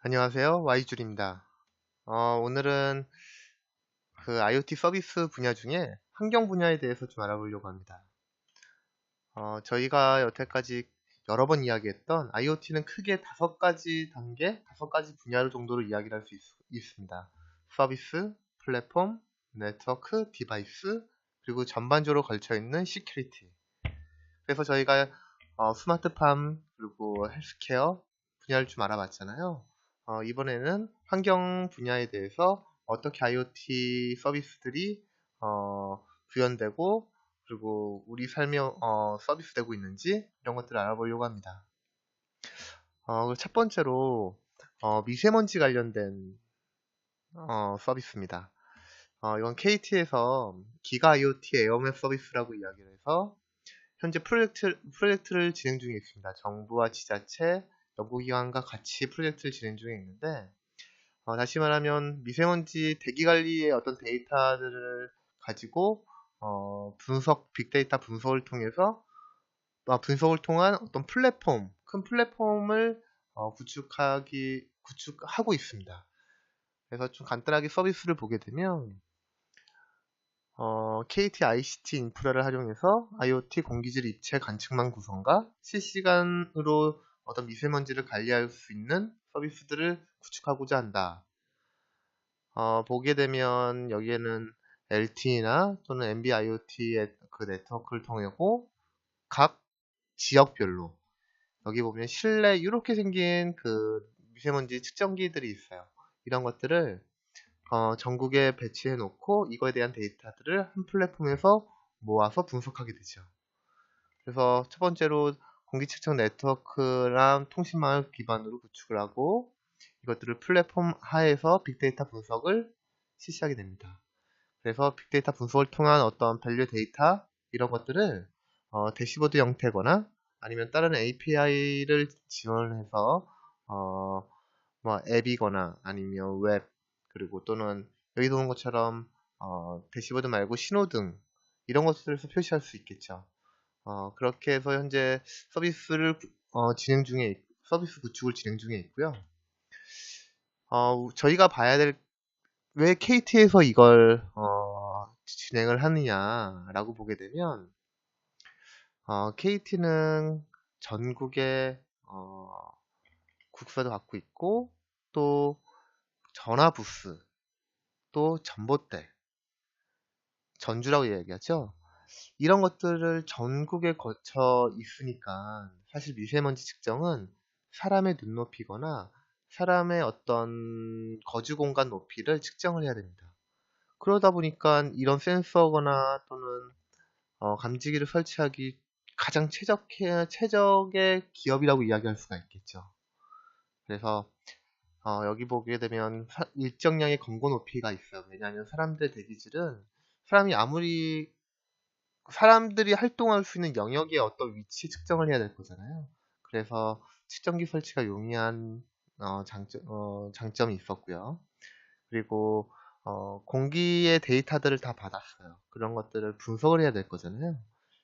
안녕하세요. Y줄입니다. 오늘은 그 IoT 서비스 분야 중에 환경 분야에 대해서 좀 알아보려고 합니다. 저희가 여태까지 여러 번 이야기했던 IoT는 크게 5가지 단계, 5가지 분야 정도로 이야기를 할 수 있습니다. 서비스, 플랫폼, 네트워크, 디바이스, 그리고 전반적으로 걸쳐있는 시큐리티. 그래서 저희가 스마트팜, 그리고 헬스케어 분야를 좀 알아봤잖아요. 이번에는 환경 분야에 대해서 어떻게 IoT 서비스들이 구현되고 그리고 우리 삶에 서비스되고 있는지 이런 것들을 알아보려고 합니다. 첫 번째로 미세먼지 관련된 서비스입니다. 이건 KT에서 기가 IoT 에어맵 서비스라고 이야기를 해서 현재 프로젝트를 진행 중에 있습니다. 정부와 지자체, 연구기관과 같이 프로젝트를 진행 중에 있는데, 다시 말하면 미세먼지 대기 관리의 어떤 데이터들을 가지고 빅데이터 분석을 통해서 분석을 통한 어떤 큰 플랫폼을 구축하고 있습니다. 그래서 좀 간단하게 서비스를 보게 되면 KT ICT 인프라를 활용해서 IoT 공기질 입체 관측망 구성과 실시간으로 어떤 미세먼지를 관리할 수 있는 서비스들을 구축하고자 한다. 보게 되면 여기에는 LTE나 또는 NB-IoT의 그 네트워크를 통하고 각 지역별로 여기 보면 실내 이렇게 생긴 그 미세먼지 측정기들이 있어요. 이런 것들을 전국에 배치해 놓고 이거에 대한 데이터들을 한 플랫폼에서 모아서 분석하게 되죠. 그래서 첫 번째로 공기측정 네트워크랑 통신망을 기반으로 구축을 하고 이것들을 플랫폼 하에서 빅데이터 분석을 실시하게 됩니다. 그래서 빅데이터 분석을 통한 어떤 밸류 데이터 이런 것들을 대시보드 형태거나 아니면 다른 API를 지원해서 뭐 앱이거나 아니면 웹 그리고 또는 여기 보는 것처럼 대시보드 말고 신호등 이런 것들에서 표시할 수 있겠죠. 그렇게 해서 현재 서비스 구축을 진행 중에 있고요. 저희가 봐야 될 왜 KT에서 이걸 진행을 하느냐라고 보게 되면 KT는 전국에 국사도 갖고 있고 또 전화 부스 또 전봇대 전주라고 이야기하죠. 이런 것들을 전국에 거쳐 있으니까 사실 미세먼지 측정은 사람의 눈높이거나 사람의 어떤 거주 공간 높이를 측정을 해야 됩니다. 그러다 보니까 이런 센서거나 또는 감지기를 설치하기 가장 최적의 기업이라고 이야기할 수가 있겠죠. 그래서 여기 보게 되면 일정량의 검고 높이가 있어요. 왜냐하면 사람들의 대기질은 사람들이 활동할 수 있는 영역의 어떤 위치 측정을 해야 될 거잖아요. 그래서 측정기 설치가 용이한 장점이 있었고요. 그리고 공기의 데이터들을 다 받았어요. 그런 것들을 분석을 해야 될 거잖아요.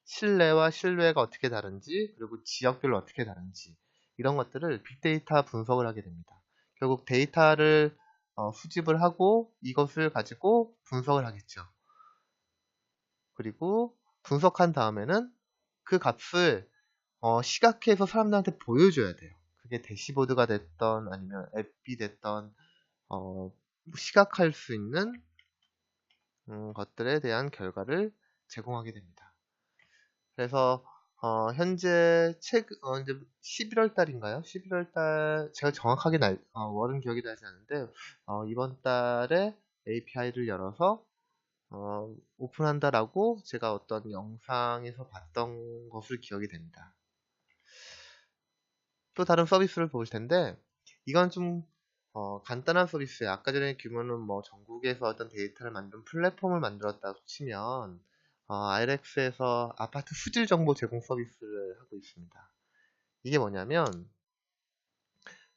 실내와 실외가 어떻게 다른지, 그리고 지역별로 어떻게 다른지, 이런 것들을 빅데이터 분석을 하게 됩니다. 결국 데이터를 수집을 하고 이것을 가지고 분석을 하겠죠. 그리고 분석한 다음에는 그 값을 시각해서 사람들한테 보여줘야 돼요. 그게 대시보드가 됐던 아니면 앱이 됐던 시각할 수 있는 것들에 대한 결과를 제공하게 됩니다. 그래서 현재 이제 11월 달인가요? 11월 달 제가 정확하게 월은 기억이 나지 않는데 이번 달에 API를 열어서 오픈한다라고 제가 어떤 영상에서 봤던 것을 기억이 됩니다. 또 다른 서비스를 볼 텐데 이건 좀 간단한 서비스예요. 아까 전에 규모는 뭐 전국에서 어떤 데이터를 만든 플랫폼을 만들었다고 치면 IRX에서 아파트 수질 정보 제공 서비스를 하고 있습니다. 이게 뭐냐면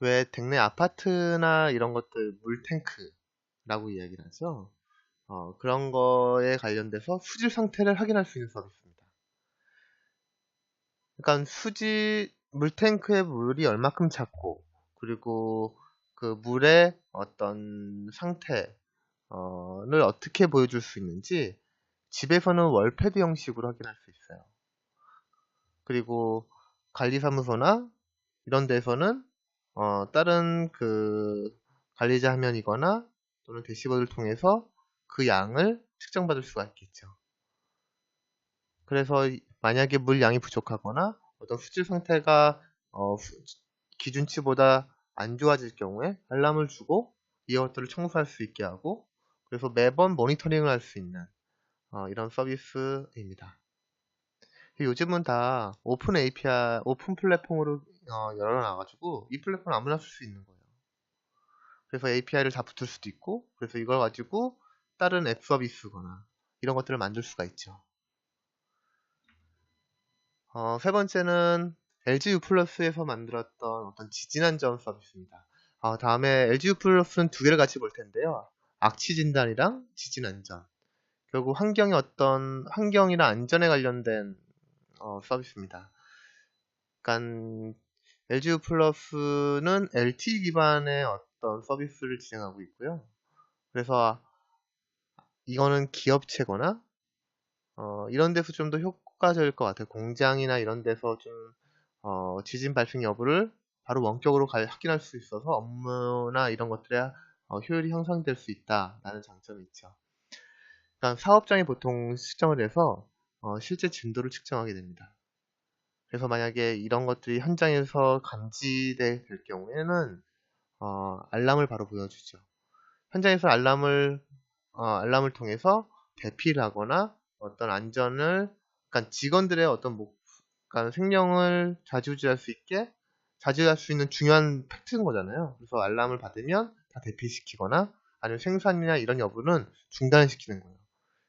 왜 동네 아파트나 이런 것들 물탱크라고 이야기를 하죠. 그런 거에 관련돼서 수질 상태를 확인할 수 있는 서비스입니다. 그러니까 물탱크의 물이 얼마큼 찼고 그리고 그 물의 어떤 상태를 어떻게 보여줄 수 있는지 집에서는 월패드 형식으로 확인할 수 있어요. 그리고 관리사무소나 이런 데서는 다른 그 관리자 화면이거나 또는 대시보드를 통해서 그 양을 측정받을 수가 있겠죠. 그래서 만약에 물 양이 부족하거나 어떤 수질 상태가 기준치보다 안 좋아질 경우에 알람을 주고 이것들을 청소할 수 있게 하고, 그래서 매번 모니터링을 할 수 있는 이런 서비스입니다. 요즘은 다 오픈 API, 오픈 플랫폼으로 열어놔가지고 이 플랫폼을 아무나 쓸 수 있는 거예요. 그래서 API를 다 붙을 수도 있고, 그래서 이걸 가지고 다른 앱 서비스거나 이런 것들을 만들 수가 있죠. 세 번째는 LG U 플러스에서 만들었던 어떤 지진안전 서비스입니다. 다음에 LG U 플러스는 두 개를 같이 볼 텐데요. 악취 진단이랑 지진안전. 결국 환경이나 안전에 관련된 서비스입니다. 그러니까 LG U 플러스는 LTE 기반의 어떤 서비스를 진행하고 있고요. 그래서 이거는 기업체거나 이런 데서 좀 더 효과적일 것 같아요. 공장이나 이런 데서 좀 지진 발생 여부를 바로 원격으로 확인할 수 있어서 업무나 이런 것들의 효율이 향상될 수 있다라는 장점이 있죠. 그러니까 사업장이 보통 측정을 해서 실제 진도를 측정하게 됩니다. 그래서 만약에 이런 것들이 현장에서 감지될 경우에는 알람을 바로 보여주죠. 현장에서 알람을 통해서 대피를 하거나 어떤 안전을, 그러니까 직원들의 어떤 그러니까 생명을 좌지우지할 수 있게 좌지우지할 수 있는 중요한 팩트인 거잖아요. 그래서 알람을 받으면 다 대피시키거나 아니면 생산이나 이런 여부는 중단시키는 거예요.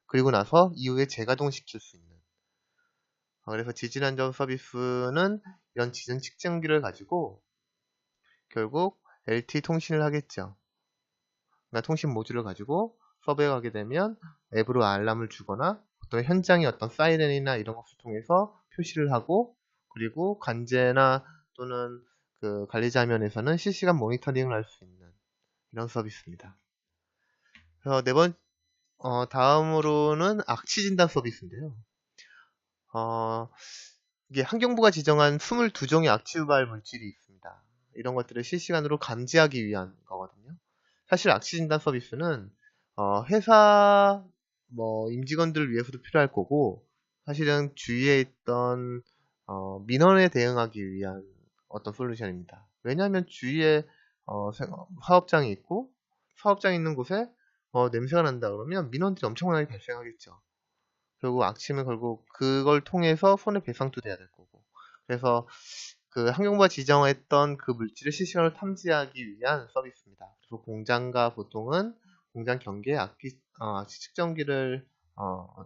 그리고 나서 이후에 재가동시킬 수 있는. 그래서 지진안전 서비스는 이런 지진 측정기를 가지고 결국 LTE 통신을 하겠죠. 그러니까 통신 모듈을 가지고 서버에 가게 되면 앱으로 알람을 주거나 어떤 현장의 어떤 사이렌이나 이런 것을 통해서 표시를 하고, 그리고 관제나 또는 그 관리자 화면에서는 실시간 모니터링을 할 수 있는 이런 서비스입니다. 그래서 다음으로는 악취 진단 서비스인데요. 이게 환경부가 지정한 22종의 악취 유발 물질이 있습니다. 이런 것들을 실시간으로 감지하기 위한 거거든요. 사실 악취 진단 서비스는 회사 임직원들을 위해서도 필요할 거고, 사실은 주위에 있던 민원에 대응하기 위한 어떤 솔루션입니다. 왜냐하면 주위에 사업장이 있고, 사업장이 있는 곳에 냄새가 난다 그러면 민원들이 엄청나게 발생하겠죠. 결국 악취는 결국 그걸 통해서 손해배상도 돼야 될 거고. 그래서 그 환경부가 지정했던 그 물질을 실시간으로 탐지하기 위한 서비스입니다. 그래서 공장과 보통은 공장 경계에 악취 측정기를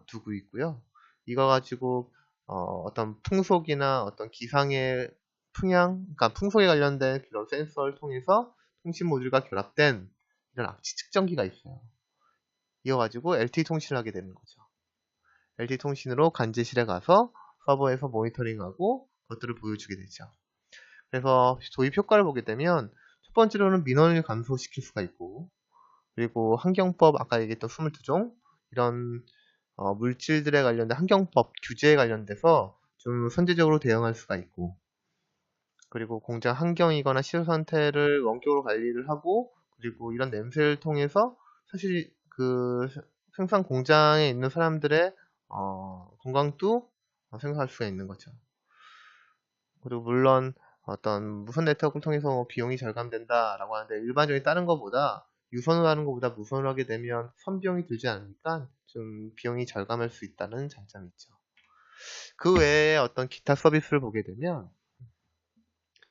두고 있고요. 이거 가지고 어떤 풍속이나 어떤 기상의 그러니까 풍속에 관련된 그런 센서를 통해서 통신 모듈과 결합된 이런 악취 측정기가 있어요. 이거 가지고 LTE 통신을 하게 되는 거죠. LTE 통신으로 관제실에 가서 서버에서 모니터링하고 그것들을 보여주게 되죠. 그래서 도입 효과를 보게 되면 첫 번째로는 민원을 감소시킬 수가 있고, 그리고 환경법 아까 얘기했던 22종 이런 물질들에 관련된 환경법 규제에 관련돼서 좀 선제적으로 대응할 수가 있고, 그리고 공장 환경이거나 시설 상태를 원격으로 관리를 하고, 그리고 이런 냄새를 통해서 사실 그 생산 공장에 있는 사람들의 건강도 생각할 수가 있는 거죠. 그리고 물론 어떤 무선 네트워크를 통해서 비용이 절감된다라고 하는데, 일반적인 다른 것보다 유선으로 하는 것보다 무선으로 하게 되면 선비용이 들지 않으니까 좀 비용이 절감할 수 있다는 장점이 있죠. 그 외에 어떤 기타 서비스를 보게 되면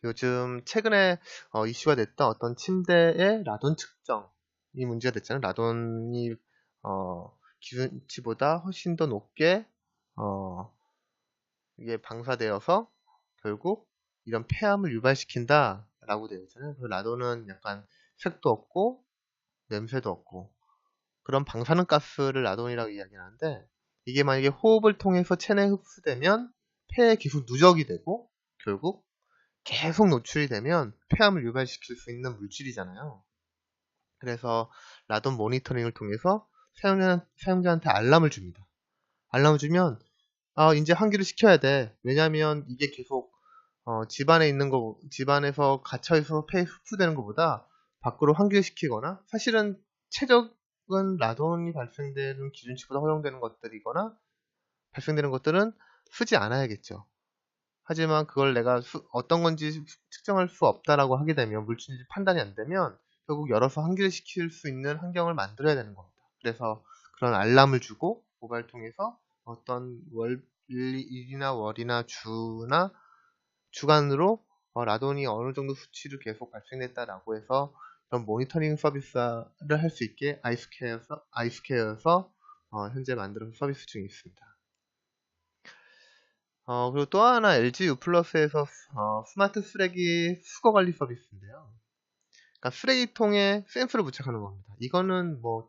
요즘 최근에 이슈가 됐던 어떤 침대의 라돈 측정이 문제가 됐잖아요. 라돈이 기준치보다 훨씬 더 높게 이게 방사되어서 결국 이런 폐암을 유발시킨다 라고 되어 있잖아요. 그 라돈은 약간 색도 없고 냄새도 없고 그런 방사능 가스를 라돈이라고 이야기하는데, 이게 만약에 호흡을 통해서 체내에 흡수되면 폐에 계속 누적이 되고 결국 계속 노출이 되면 폐암을 유발시킬 수 있는 물질이잖아요. 그래서 라돈 모니터링을 통해서 사용자한테 알람을 줍니다. 알람을 주면 이제 환기를 시켜야 돼. 왜냐면 이게 계속 집안에서 갇혀있어서 폐에 흡수되는 것보다 밖으로 환기를 시키거나, 사실은 최적은 라돈이 발생되는 기준치보다 허용되는 것들이거나 발생되는 것들은 쓰지 않아야겠죠. 하지만 그걸 내가 어떤 건지 측정할 수 없다라고 하게 되면, 물질인지 판단이 안 되면 결국 열어서 환기를 시킬 수 있는 환경을 만들어야 되는 겁니다. 그래서 그런 알람을 주고 모바일 통해서 어떤 일이나 월이나 주나 주간으로 라돈이 어느 정도 수치를 계속 발생됐다라고 해서 그런 모니터링 서비스를 할 수 있게 아이스케어에서 현재 만들어서 서비스 중에 있습니다. 그리고 또 하나 LG U 플러스에서 스마트 쓰레기 수거 관리 서비스인데요. 그러니까 쓰레기통에 센서를 부착하는 겁니다. 이거는 뭐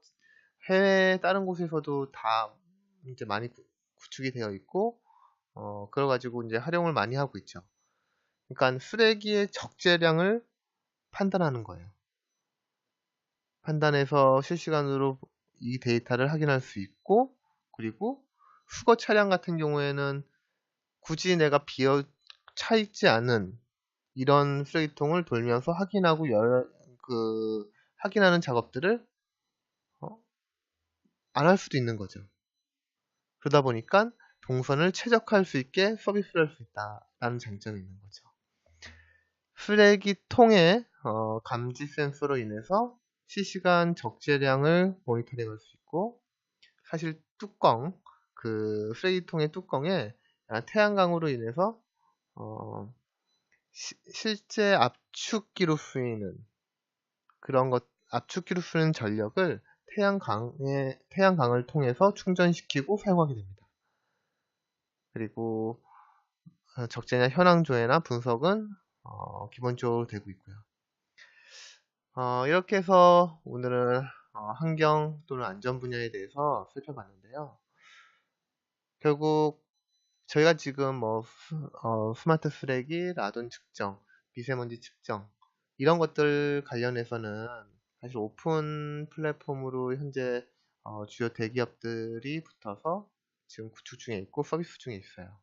해외 다른 곳에서도 다 이제 많이 구축이 되어 있고, 그래가지고 이제 활용을 많이 하고 있죠. 그러니까 쓰레기의 적재량을 판단하는 거예요. 판단해서 실시간으로 이 데이터를 확인할 수 있고, 그리고 수거 차량 같은 경우에는 굳이 내가 차 있지 않은 이런 쓰레기통을 돌면서 확인하는 작업들을 안 할 수도 있는 거죠. 그러다 보니까 동선을 최적화할 수 있게 서비스를 할 수 있다라는 장점이 있는 거죠. 쓰레기통의 감지 센서로 인해서 실시간 적재량을 모니터링할 수 있고, 사실 쓰레기통의 뚜껑에 태양광으로 인해서 실제 압축기로 쓰이는 전력을 태양광을 통해서 충전시키고 사용하게 됩니다. 그리고 적재량 현황 조회나 분석은 기본적으로 되고 있고요. 이렇게 해서 오늘은 환경 또는 안전 분야에 대해서 살펴봤는데요. 결국 저희가 지금 스마트 쓰레기, 라돈 측정, 미세먼지 측정 이런 것들 관련해서는 사실 오픈 플랫폼으로 현재 주요 대기업들이 붙어서 지금 구축 중에 있고 서비스 중에 있어요.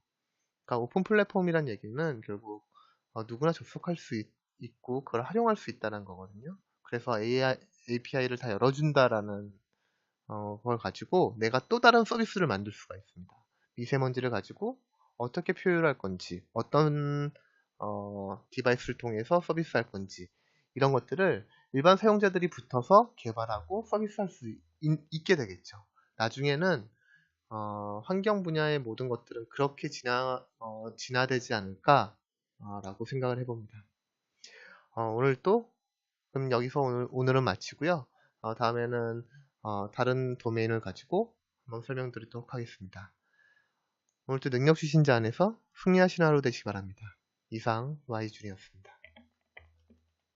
그러니까 오픈 플랫폼이란 얘기는 결국 누구나 접속할 수 있고 그걸 활용할 수 있다는 거거든요. 그래서 API를 다 열어준다라는 걸 가지고 내가 또 다른 서비스를 만들 수가 있습니다. 미세먼지를 가지고 어떻게 표현할 건지, 어떤 디바이스를 통해서 서비스할 건지, 이런 것들을 일반 사용자들이 붙어서 개발하고 서비스할 수 있게 되겠죠. 나중에는 환경 분야의 모든 것들은 그렇게 진화되지 않을까 라고 생각을 해봅니다. 오늘 또 그럼 여기서 오늘은 마치고요. 다음에는 다른 도메인을 가지고 한번 설명드리도록 하겠습니다. 오늘도 능력 추신자 안에서 승리하시는 하루 되시기 바랍니다. 이상 Y준이었습니다.